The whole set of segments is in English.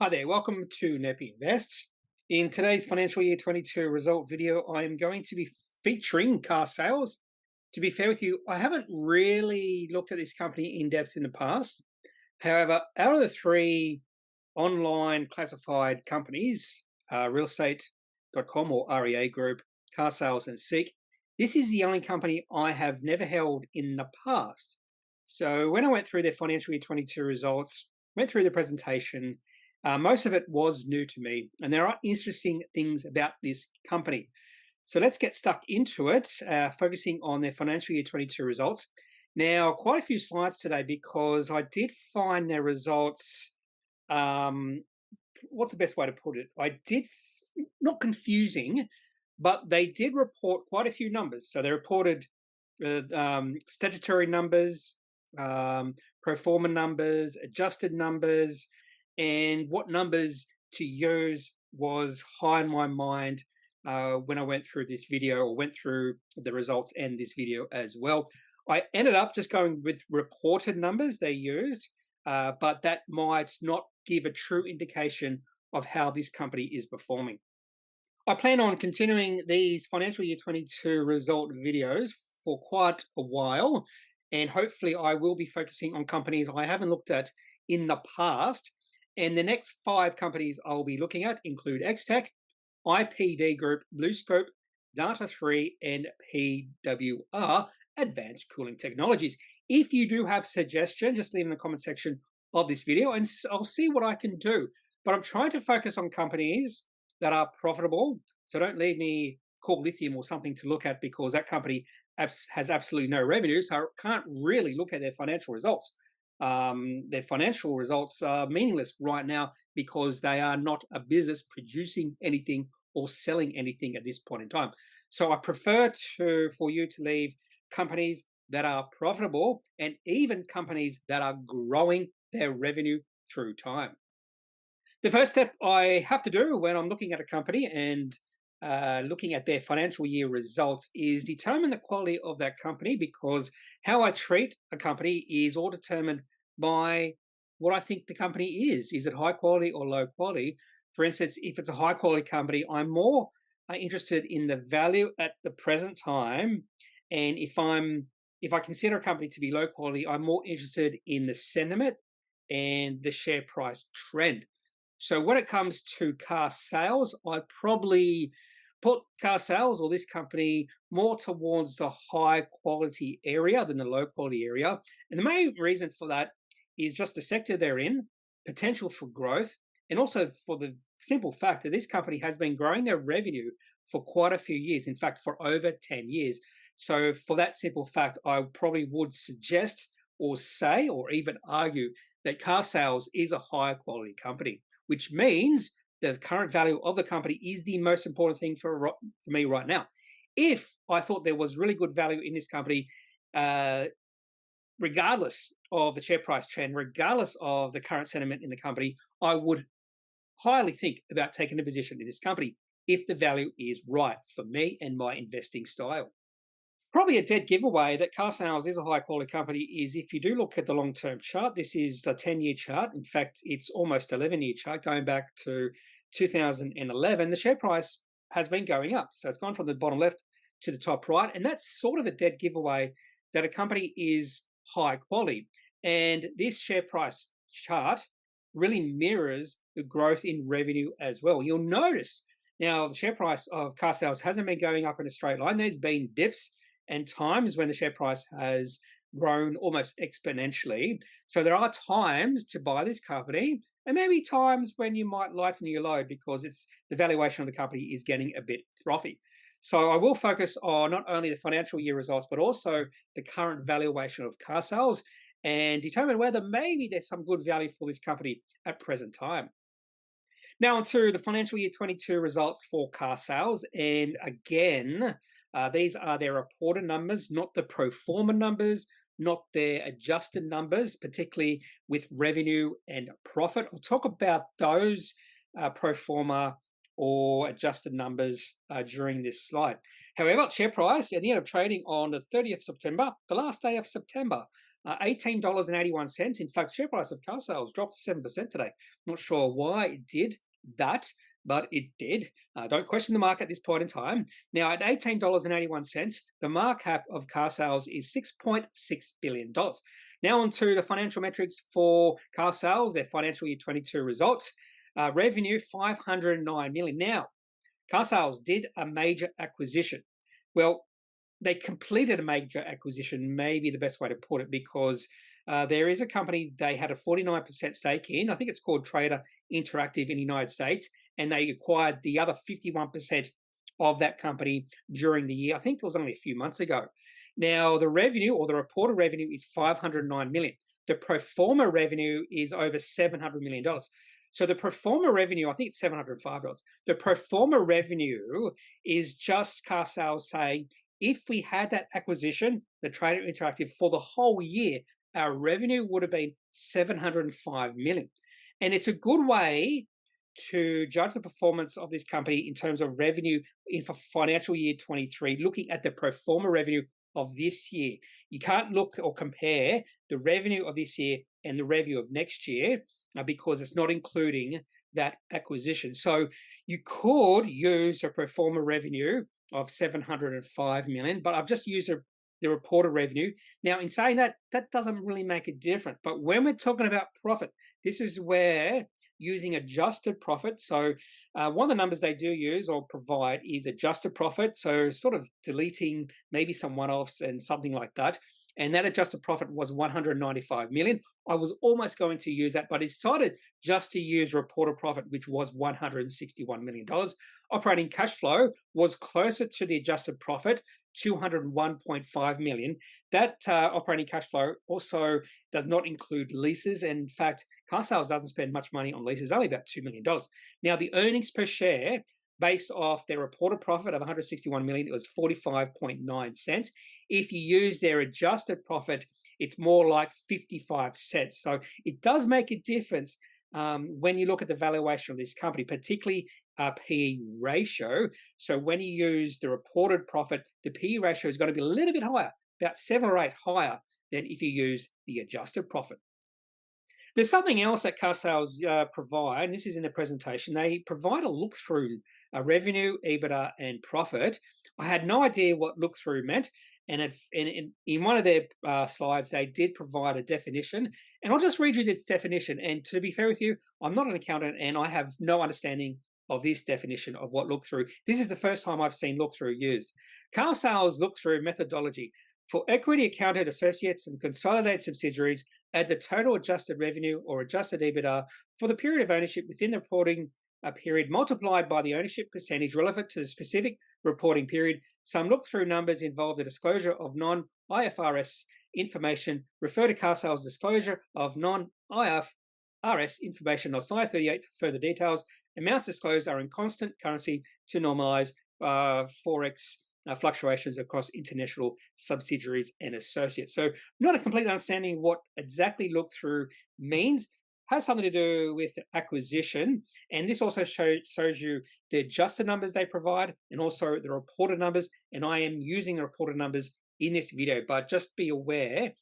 Hi there, welcome to Kneppy Invests. In today's financial year 22 result video, I am going to be featuring Carsales. To be fair with you, I haven't really looked at this company in depth in the past. However, out of the three online classified companies, realestate.com or REA Group, Carsales and Seek, this is the only company I have never held in the past. So when I went through their financial year 22 results, went through the presentation, most of it was new to me, and there are interesting things about this company. So let's get stuck into it, focusing on their financial year 22 results. Now, quite a few slides today because I did find their results. What's the best way to put it? Not confusing, but they did report quite a few numbers. So they reported statutory numbers, pro forma numbers, adjusted numbers, and what numbers to use was high in my mind when I went through this video or went through the results and this video as well. I ended up just going with reported numbers they used, but that might not give a true indication of how this company is performing. I plan on continuing these financial year 22 result videos for quite a while, and hopefully I will be focusing on companies I haven't looked at in the past. And the next 5 companies I'll be looking at include Xtech, IPD Group, BlueScope, Data3, and PWR, Advanced Cooling Technologies. If you do have suggestions, just leave in the comment section of this video and I'll see what I can do. But I'm trying to focus on companies that are profitable. So don't leave me Core Lithium or something to look at because that company has absolutely no revenue. So I can't really look at their financial results. Their financial results are meaningless right now because they are not a business producing anything or selling anything at this point in time. So I prefer for you to leave companies that are profitable and even companies that are growing their revenue through time. The first step I have to do when I'm looking at a company and looking at their financial year results is determine the quality of that company, because how I treat a company is all determined by what I think the company is. Is it high quality or low quality? For instance, if it's a high quality company, I'm more interested in the value at the present time. And if I consider a company to be low quality, I'm more interested in the sentiment and the share price trend. So when it comes to Carsales, I probably put Carsales or this company more towards the high quality area than the low quality area. And the main reason for that is just the sector they're in, potential for growth, and also for the simple fact that this company has been growing their revenue for quite a few years, in fact, for over 10 years. So for that simple fact, I probably would suggest or say or even argue that Carsales is a higher quality company, which means the current value of the company is the most important thing for me right now. If I thought there was really good value in this company, regardless of the share price trend, regardless of the current sentiment in the company, I would highly think about taking a position in this company if the value is right for me and my investing style. Probably a dead giveaway that Carsales is a high quality company is if you do look at the long-term chart. This is the 10-year chart. In fact, it's almost 11-year chart going back to 2011. The share price has been going up. So it's gone from the bottom left to the top right. And that's sort of a dead giveaway that a company is high quality. And this share price chart really mirrors the growth in revenue as well. You'll notice now the share price of Carsales hasn't been going up in a straight line. There's been dips and times when the share price has grown almost exponentially. So there are times to buy this company and maybe times when you might lighten your load because the valuation of the company is getting a bit frothy. So I will focus on not only the financial year results, but also the current valuation of Carsales and determine whether maybe there's some good value for this company at present time. Now onto the financial year 22 results for Carsales. And again, these are their reported numbers, not the pro forma numbers, not their adjusted numbers, particularly with revenue and profit. I'll talk about those pro forma or adjusted numbers during this slide. However, share price at the end of trading on the 30th of September, the last day of September, $18.81. In fact, share price of Carsales dropped 7% today. Not sure why it did that, but it did. Don't question the market at this point in time. Now, at $18.81, the market cap of Carsales is $6.6 billion. Now on to the financial metrics for Carsales, their financial year 22 results. Revenue, $509 million. Now, Carsales did a major acquisition. Well, they completed a major acquisition, maybe the best way to put it, because there is a company they had a 49% stake in. I think it's called Trader Interactive in the United States, and they acquired the other 51% of that company during the year. I think it was only a few months ago. Now, the revenue, or the reported revenue, is $509 million. The pro forma revenue is over $700 million. So the pro forma revenue, I think it's $705. The pro forma revenue is just Carsales saying, if we had that acquisition, the Trader Interactive, for the whole year, our revenue would have been $705 million. And it's a good way to judge the performance of this company in terms of revenue in for financial year 23, looking at the pro forma revenue of this year. You can't look or compare the revenue of this year and the revenue of next year because it's not including that acquisition. So you could use a pro forma revenue of $705 million, but I've just used the reported revenue. Now, in saying that, that doesn't really make a difference. But when we're talking about profit, this is where using adjusted profit. So one of the numbers they do use or provide is adjusted profit. So sort of deleting maybe some one-offs and something like that. And that adjusted profit was $195 million. I was almost going to use that, but I decided just to use reported profit, which was $161 million. Operating cash flow was closer to the adjusted profit, $201.5 million. That operating cash flow also does not include leases. In fact, Carsales doesn't spend much money on leases, only about $2 million. Now, the earnings per share, based off their reported profit of $161 million, it was 45.9 cents. If you use their adjusted profit, it's more like 55 cents. So it does make a difference when you look at the valuation of this company, particularly PE ratio. So when you use the reported profit, the PE ratio is going to be a little bit higher, about 7 or 8 higher than if you use the adjusted profit. There's something else that Carsales provide, and this is in the presentation. They provide a look-through revenue, EBITDA, and profit. I had no idea what look-through meant, and in one of their slides, they did provide a definition. And I'll just read you this definition. And to be fair with you, I'm not an accountant, and I have no understanding of this definition of what look-through. This is the first time I've seen look-through used. Carsales look-through methodology. For equity accounted associates and consolidated subsidiaries, add the total adjusted revenue or adjusted EBITDA for the period of ownership within the reporting period multiplied by the ownership percentage relevant to the specific reporting period. Some look-through numbers involve the disclosure of non-IFRS information. Refer to Carsales' disclosure of non-IFRS information on slide 38 for further details. Amounts disclosed are in constant currency to normalize Forex fluctuations across international subsidiaries and associates. So not a complete understanding what exactly look-through means. Has something to do with acquisition. And this also shows you the adjusted numbers they provide and also the reported numbers. And I am using the reported numbers in this video, but just be aware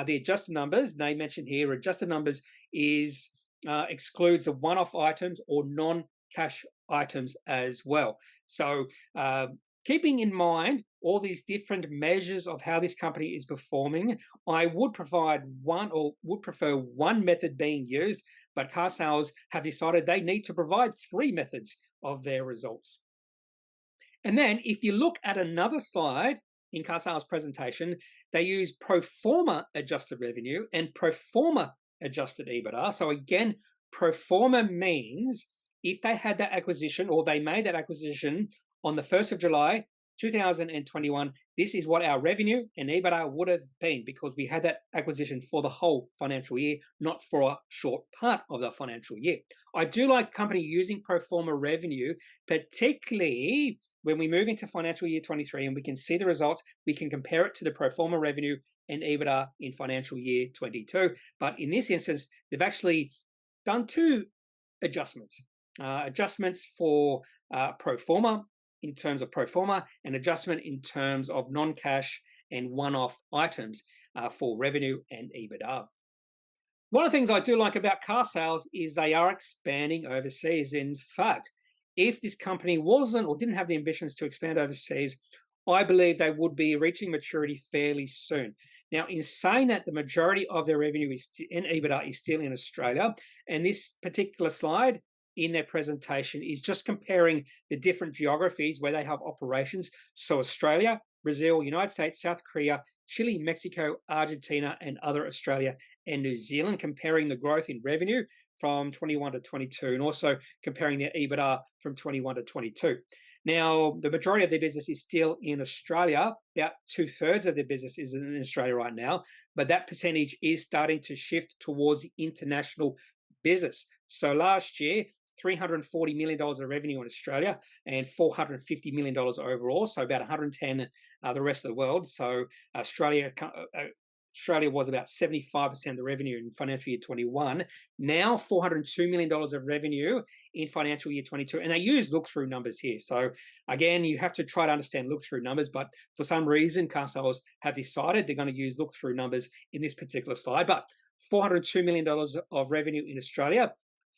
the adjusted numbers they mentioned here, adjusted numbers is excludes the one-off items or non-cash items as well. So keeping in mind all these different measures of how this company is performing, I would provide one or would prefer one method being used, but Carsales have decided they need to provide 3 methods of their results. And then if you look at another slide in Carsales' presentation, they use pro forma adjusted revenue and pro forma adjusted EBITDA. So again, pro forma means if they had that acquisition or they made that acquisition on the 1st of July, 2021, this is what our revenue and EBITDA would have been because we had that acquisition for the whole financial year, not for a short part of the financial year. I do like company using pro forma revenue, particularly when we move into financial year 23 and we can see the results, we can compare it to the pro forma revenue and EBITDA in financial year 22. But in this instance, they've actually done 2 adjustments. Adjustments for pro forma in terms of pro forma and adjustment in terms of non-cash and one-off items. for revenue and EBITDA. One of the things I do like about Carsales is they are expanding overseas. In fact, if this company wasn't or didn't have the ambitions to expand overseas, I believe they would be reaching maturity fairly soon. Now, in saying that, the majority of their revenue is in EBITDA is still in Australia, and this particular slide in their presentation is just comparing the different geographies where they have operations. So Australia, Brazil, United States, South Korea, Chile, Mexico, Argentina, and other Australia and New Zealand, comparing the growth in revenue from 21 to 22, and also comparing their EBITDA from 21 to 22. Now, the majority of their business is still in Australia. About 2/3 of their business is in Australia right now, but that percentage is starting to shift towards the international business. So last year, $340 million of revenue in Australia and $450 million overall, so about 110 the rest of the world. So Australia was about 75% of the revenue in financial year 21. Now $402 million of revenue in financial year 22. And they use look-through numbers here. So again, you have to try to understand look-through numbers, but for some reason, Carsales have decided they're going to use look-through numbers in this particular slide. But $402 million of revenue in Australia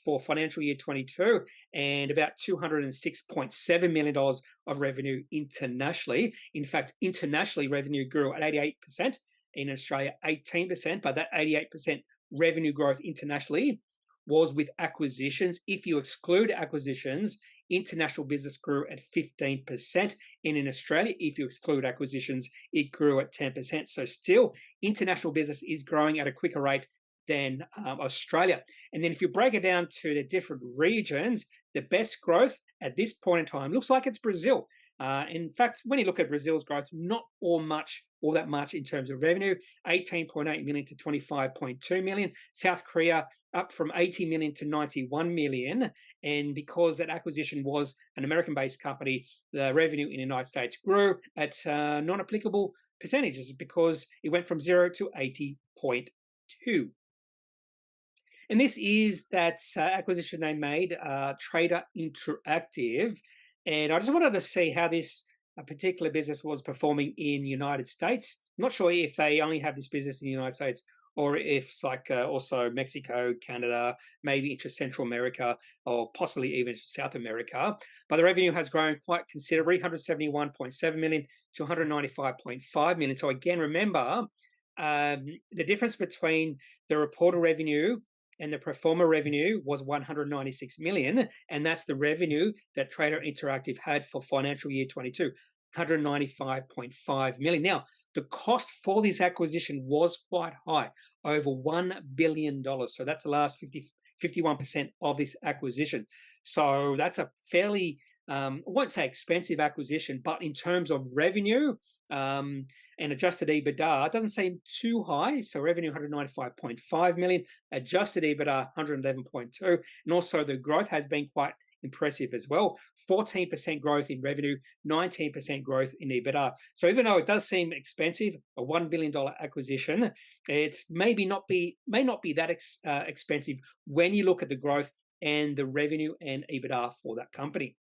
for financial year 22, and about $206.7 million of revenue internationally. In fact, internationally, revenue grew at 88%, in Australia 18%, but that 88% revenue growth internationally was with acquisitions. If you exclude acquisitions, international business grew at 15%. And in Australia, if you exclude acquisitions, it grew at 10%. So still, international business is growing at a quicker rate than Australia. And then if you break it down to the different regions, the best growth at this point in time looks like it's Brazil. In fact, when you look at Brazil's growth, not all that much in terms of revenue, 18.8 million to 25.2 million. South Korea up from 80 million to 91 million. And because that acquisition was an American-based company, the revenue in the United States grew at non-applicable percentages because it went from 0 to 80.2. And this is that acquisition they made, Trader Interactive. And I just wanted to see how this particular business was performing in the United States. I'm not sure if they only have this business in the United States or if it's like also Mexico, Canada, maybe into Central America, or possibly even South America. But the revenue has grown quite considerably, 171.7 million to 195.5 million. So again, remember, the difference between the reported revenue and the pro forma revenue was 196 million, and that's the revenue that Trader Interactive had for financial year 22, 195.5 million. Now, the cost for this acquisition was quite high, over $1 billion. So that's the last 51% of this acquisition. So that's a fairly, I won't say expensive acquisition, but in terms of revenue, and adjusted EBITDA, it doesn't seem too high. So revenue 195.5 million, adjusted EBITDA 111.2, and also the growth has been quite impressive as well. 14% growth in revenue, 19% growth in EBITDA. So even though it does seem expensive, a $1 billion acquisition, it may not be that expensive when you look at the growth and the revenue and EBITDA for that company.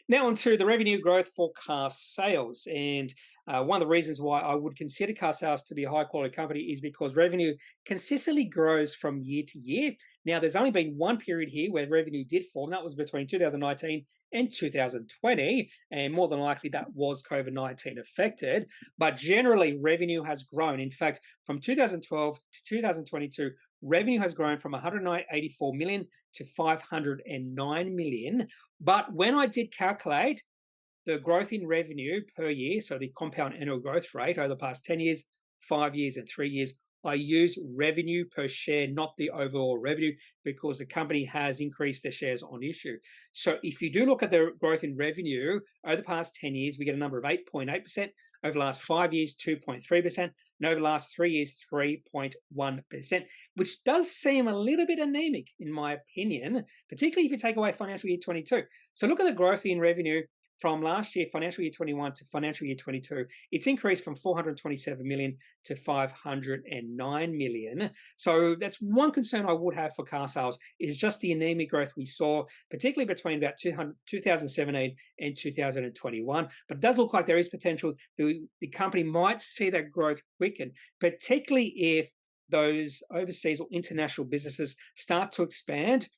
Now onto the revenue growth for Carsales. And one of the reasons why I would consider Carsales to be a high-quality company is because revenue consistently grows from year to year. Now, there's only been one period here where revenue did fall, and that was between 2019 and 2020, and more than likely that was COVID-19 affected. But generally, revenue has grown. In fact, from 2012 to 2022, revenue has grown from 184 million to 509 million. But when I did calculate the growth in revenue per year, so the compound annual growth rate over the past 10 years, 5 years, and 3 years, I use revenue per share, not the overall revenue, because the company has increased their shares on issue. So if you do look at the growth in revenue over the past 10 years, we get a number of 8.8%. Over the last 5 years, 2.3%. And over the last 3 years, 3.1%, which does seem a little bit anemic, in my opinion, particularly if you take away financial year 22. So look at the growth in revenue from last year, financial year 21 to financial year 22, it's increased from 427 million to 509 million. So that's one concern I would have for Carsales, is just the anemic growth we saw, particularly between about 2017 and 2021. But it does look like there is potential. The company might see that growth quicken, particularly if those overseas or international businesses start to expand,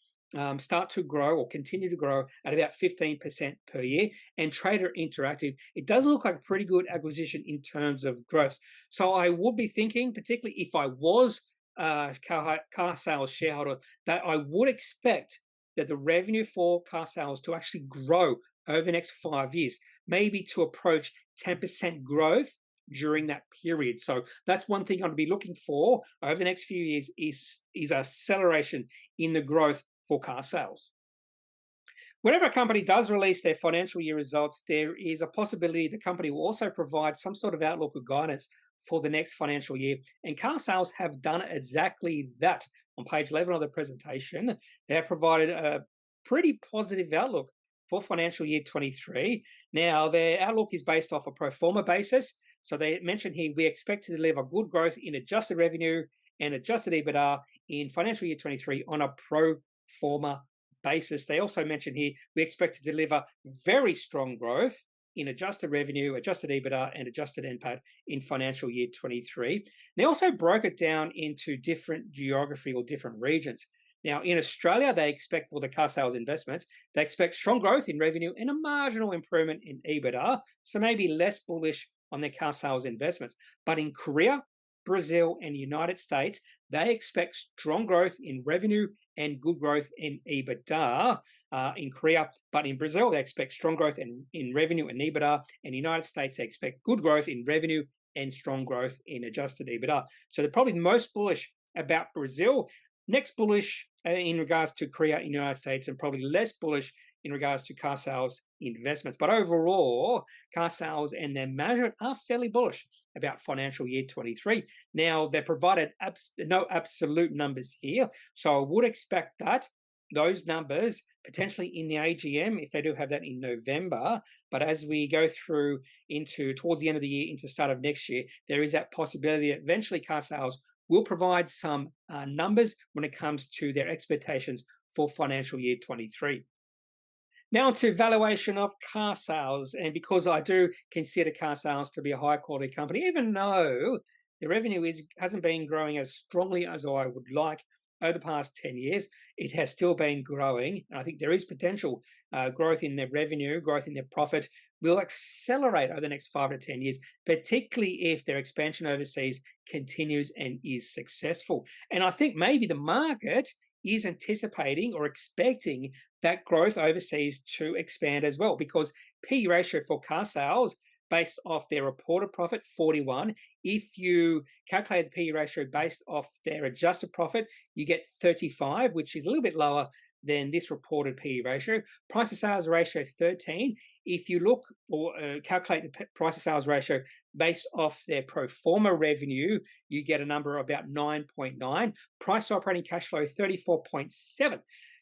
start to grow or continue to grow at about 15% per year. And Trader Interactive, it does look like a pretty good acquisition in terms of growth. So I would be thinking, particularly if I was a Carsales shareholder, that I would expect that the revenue for Carsales to actually grow over the next 5 years, maybe to approach 10% growth during that period. So that's one thing I'm going to be looking for over the next few years, is acceleration in the growth for Carsales. Whenever a company does release their financial year results, there is a possibility the company will also provide some sort of outlook or guidance for the next financial year. And Carsales have done exactly that. On page 11 of the presentation, they have provided a pretty positive outlook for financial year 23. Now, their outlook is based off a pro forma basis. So they mentioned here, we expect to deliver good growth in adjusted revenue and adjusted EBITDA in financial year 23 on a pro forma basis. They also mentioned here, we expect to deliver very strong growth in adjusted revenue, adjusted EBITDA, and adjusted NPAT in financial year 23. They also broke it down into different geography or different regions. Now, in Australia, they expect, for the Carsales investments, they expect strong growth in revenue and a marginal improvement in EBITDA, so maybe less bullish on their Carsales investments. But in Korea, Brazil, and the United States, they expect strong growth in revenue and good growth in EBITDA in Korea. But in Brazil, they expect strong growth in revenue and EBITDA. In the United States, they expect good growth in revenue and strong growth in adjusted EBITDA. So they're probably most bullish about Brazil, next bullish in regards to Korea in the United States, and probably less bullish in regards to Carsales investments. But overall, Carsales and their management are fairly bullish about financial year 23. Now, they're provided no absolute numbers here, so I would expect that those numbers potentially in the AGM, if they do have that in November. But as we go through into towards the end of the year, into the start of next year, there is that possibility that eventually Carsales will provide some numbers when it comes to their expectations for financial year 23. Now to valuation of Carsales, and because I do consider Carsales to be a high quality company, even though the revenue hasn't been growing as strongly as I would like over the past 10 years, it has still been growing. And I think there is potential growth in their revenue, growth in their profit will accelerate over the next 5 to 10 years, particularly if their expansion overseas continues and is successful. And I think maybe the market is anticipating or expecting that growth overseas to expand as well, because P/E ratio for Carsales, based off their reported profit, 41. If you calculate the P/E ratio based off their adjusted profit, you get 35, which is a little bit lower than this reported P/E ratio. Price to sales ratio, 13. If you look or calculate the price to sales ratio based off their pro forma revenue, you get a number of about 9.9. Price to operating cash flow, 34.7.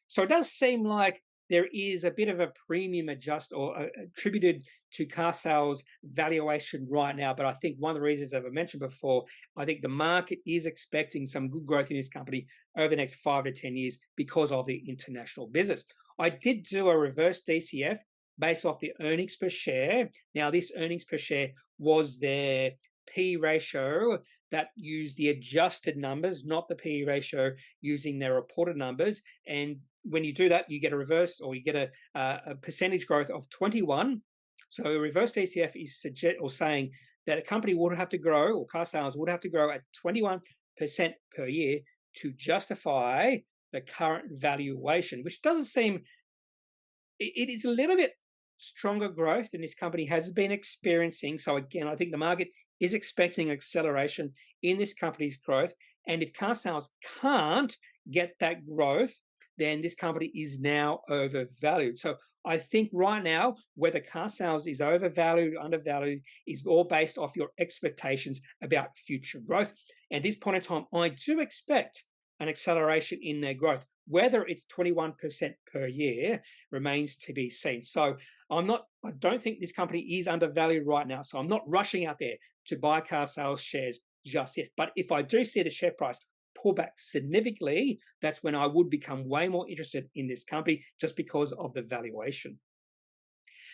So it does seem like there is a bit of a premium attributed to Carsales valuation right now. But I think one of the reasons, as I mentioned before, I think the market is expecting some good growth in this company over the next 5 to 10 years because of the international business. I did do a reverse DCF based off the earnings per share. Now, this earnings per share was their P/E ratio that used the adjusted numbers, not the P/E ratio using their reported numbers. And when you do that, you get a reverse, or you get a percentage growth of 21. So a reverse DCF is saying that a company would have to grow, or Carsales would have to grow at 21% per year to justify the current valuation, which doesn't seem, it is a little bit stronger growth than this company has been experiencing. So again, I think the market is expecting acceleration in this company's growth. And if Carsales can't get that growth, then this company is now overvalued. So I think right now, whether Carsales is overvalued, undervalued, is all based off your expectations about future growth. At this point in time, I do expect an acceleration in their growth. Whether it's 21% per year remains to be seen. So I don't think this company is undervalued right now. So I'm not rushing out there to buy Carsales shares just yet. But if I do see the share price pull back significantly, that's when I would become way more interested in this company just because of the valuation.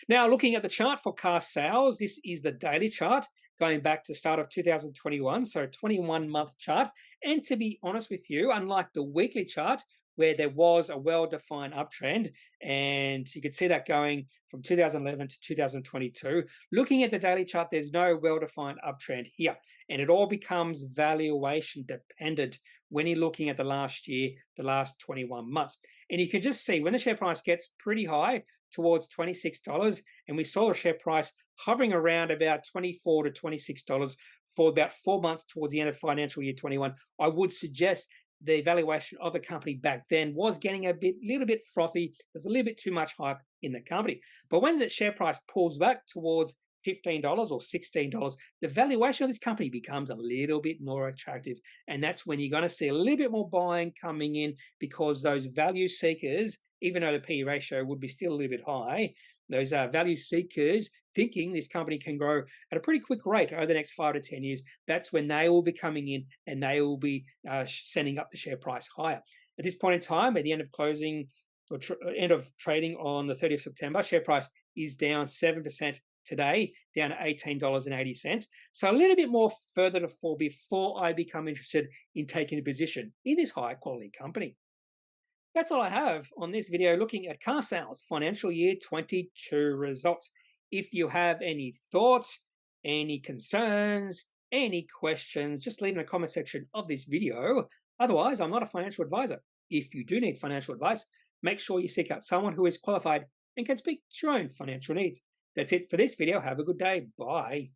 Now, looking at the chart for Carsales, this is the daily chart going back to the start of 2021, so 21-month chart. And to be honest with you, unlike the weekly chart, where there was a well-defined uptrend, and you could see that going from 2011 to 2022. Looking at the daily chart, there's no well-defined uptrend here, and it all becomes valuation dependent when you're looking at the last year, the last 21 months. And you can just see when the share price gets pretty high towards $26, and we saw the share price hovering around about $24 to $26 for about 4 months towards the end of financial year 21, I would suggest the valuation of the company back then was getting little bit frothy. There's a little bit too much hype in the company. But when the share price pulls back towards $15 or $16, the valuation of this company becomes a little bit more attractive. And that's when you're going to see a little bit more buying coming in, because those value seekers, even though the PE ratio would be still a little bit high, those value seekers thinking this company can grow at a pretty quick rate over the next 5 to 10 years, that's when they will be coming in and they will be sending up the share price higher. At this point in time, at the end of closing or end of trading on the 30th of September, share price is down 7% today, down to $18.80. So a little bit more further to fall before I become interested in taking a position in this high quality company. That's all I have on this video looking at Carsales financial year 22 results. If you have any thoughts, any concerns, any questions, just leave in the comment section of this video. Otherwise, I'm not a financial advisor. If you do need financial advice, make sure you seek out someone who is qualified and can speak to your own financial needs. That's it for this video. Have a good day. Bye.